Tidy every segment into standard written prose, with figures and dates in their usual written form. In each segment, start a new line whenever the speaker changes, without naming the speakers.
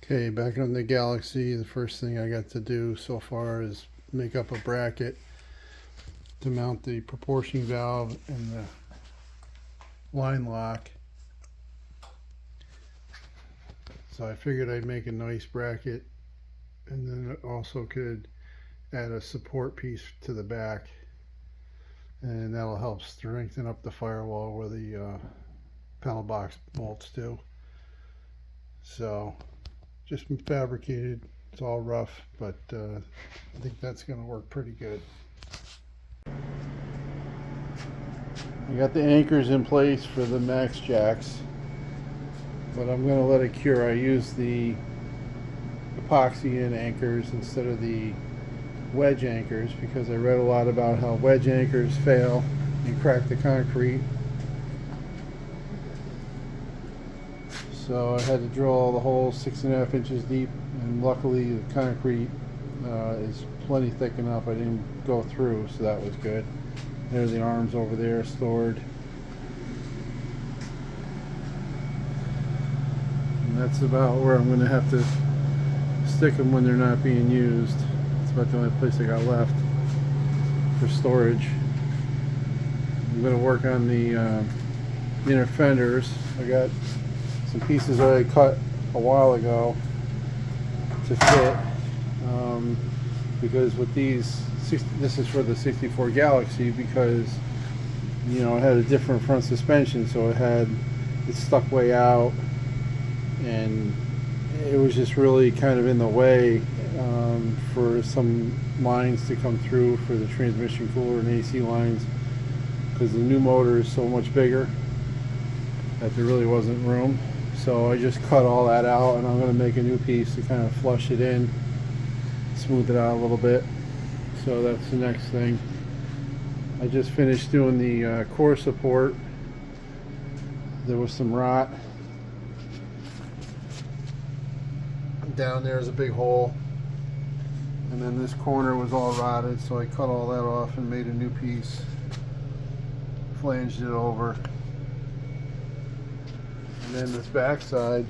Okay, back on the Galaxie, the first thing I got to do so far is make up a bracket to mount the proportion valve and the line lock. So I figured I'd make a nice bracket, and then it also could add a support piece to the back, and that'll help strengthen up the firewall where the panel box bolts do. So just fabricated. It's all rough, but I think that's going to work pretty good. I got the anchors in place for the max jacks, but I'm going to let it cure. I use the epoxy in anchors instead of the wedge anchors because I read a lot about how wedge anchors fail and crack the concrete. So I had to drill all the holes 6.5 inches deep, and luckily the concrete is plenty thick enough. I didn't go through, so that was good. There are the arms over there stored. And that's about where I'm going to have to stick them when they're not being used. It's about the only place I got left for storage. I'm going to work on the inner fenders. I got some pieces that I cut a while ago to fit, because with these, this is for the 64 Galaxie, because you know it had a different front suspension, so it stuck way out, and it was just really kind of in the way for some lines to come through for the transmission cooler and AC lines, because the new motor is so much bigger that there really wasn't room. So I just cut all that out, and I'm going to make a new piece to kind of flush it in, smooth it out a little bit. So that's the next thing. I just finished doing the core support. There was some rot. Down there is a big hole. And then this corner was all rotted, so I cut all that off and made a new piece. Flanged it over. And then this backside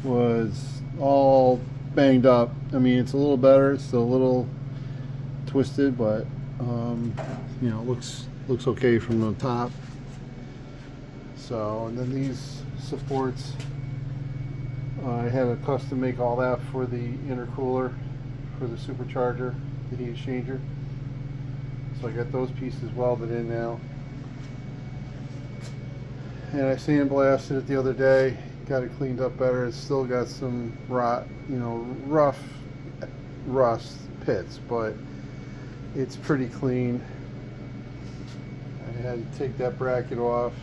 was all banged up. I mean, it's a little better. It's still a little twisted, but you know, looks okay from the top. So, and then these supports, I had to custom make all that for the intercooler for the supercharger, the heat exchanger. So I got those pieces welded in now. And I sandblasted it the other day, got it cleaned up better. It's still got some rot, you know, rough rust pits, but it's pretty clean. I had to take that bracket off.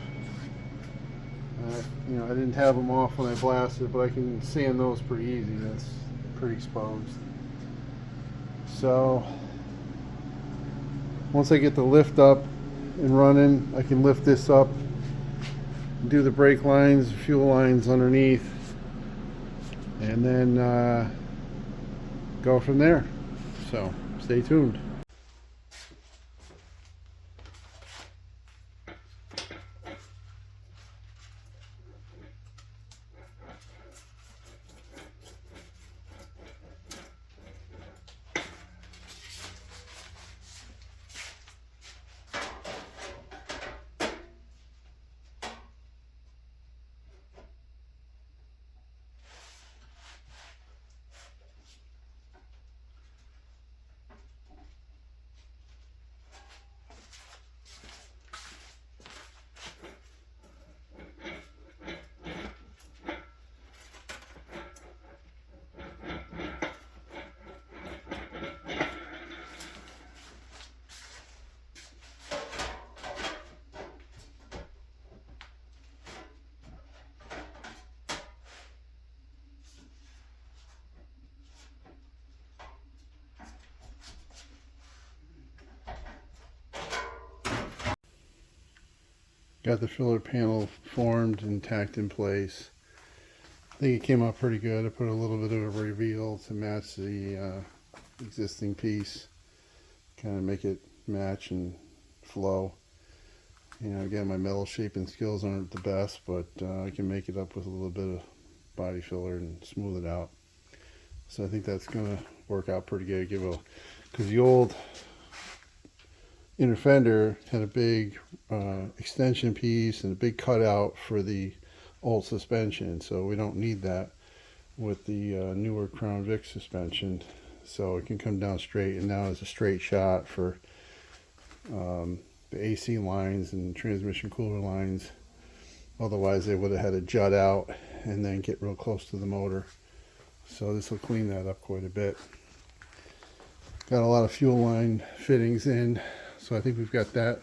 You know, I didn't have them off when I blasted, but I can sand those pretty easy. That's pretty exposed. So once I get the lift up and running, I can lift this up, do the brake lines, fuel lines underneath, and then go from there. So stay tuned. Got the filler panel formed and tacked in place. I think it came out pretty good. I put a little bit of a reveal to match the existing piece, kind of make it match and flow. You know, again, my metal shaping skills aren't the best, but I can make it up with a little bit of body filler and smooth it out. So I think that's gonna work out pretty good. Because the old inner fender had a big extension piece and a big cutout for the old suspension, so we don't need that with the newer Crown Vic suspension. So it can come down straight, and now it's a straight shot for the AC lines and transmission cooler lines. Otherwise they would have had to jut out and then get real close to the motor. So this will clean that up quite a bit. Got a lot of fuel line fittings in, so I think we've got that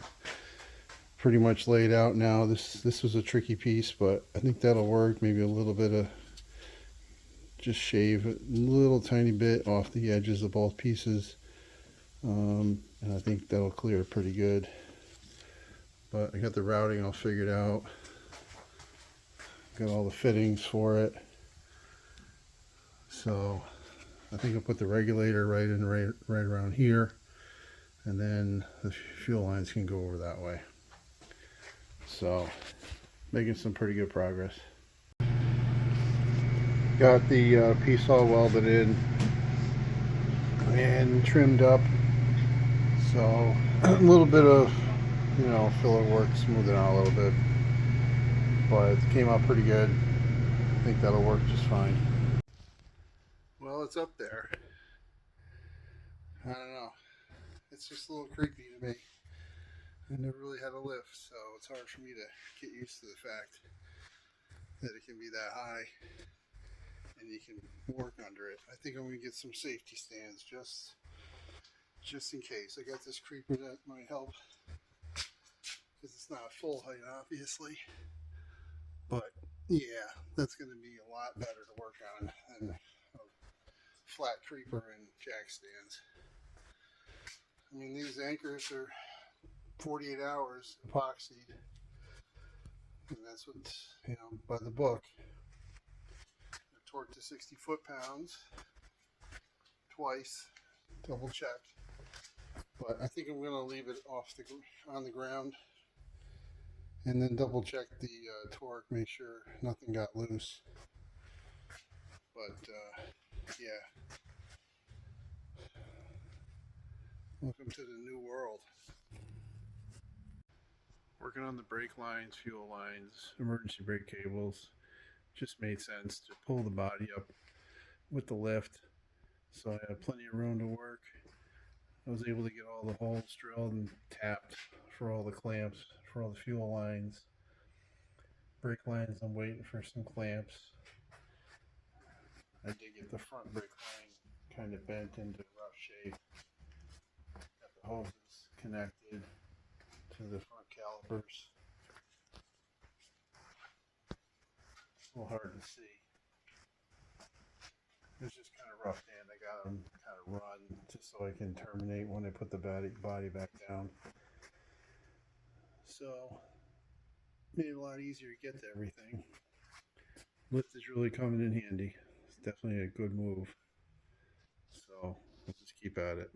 pretty much laid out now. This was a tricky piece, but I think that'll work. Maybe a little bit of, just shave a little tiny bit off the edges of both pieces, and I think that'll clear pretty good. But I got the routing all figured out, got all the fittings for it, so I think I'll put the regulator right around here, and then the fuel lines can go over that way. So making some pretty good progress. Got the piece all welded in and trimmed up, so a little bit of, you know, filler work, smooth it out a little bit, but it came out pretty good. I think that'll work just fine. Well, it's up there. I don't know, it's just a little creepy to me. I never really had a lift, so it's hard for me to get used to the fact that it can be that high and you can work under it. I think I'm going to get some safety stands just in case. I got this creeper that might help, because it's not full height obviously, but yeah, that's going to be a lot better to work on than a flat creeper and jack stands. I mean, these anchors are 48 hours epoxied, and that's what, you know, by the book. They're torqued to 60 foot-pounds twice, double checked. But I think I'm going to leave it on the ground, and then double check the torque, make sure nothing got loose. But yeah, welcome to the new world. Working on the brake lines, fuel lines, emergency brake cables. Just made sense to pull the body up with the lift, so I had plenty of room to work. I was able to get all the holes drilled and tapped for all the clamps, for all the fuel lines. Brake lines, I'm waiting for some clamps. I did get the front brake line kind of bent into rough shape. Got the hoses connected to the front calipers. It's a little hard to see. It was just kind of roughed in. I got them kind of run just so I can terminate when I put the body back down. So made it a lot easier to get to everything. Lift is really coming in handy. It's definitely a good move. So we'll just keep at it.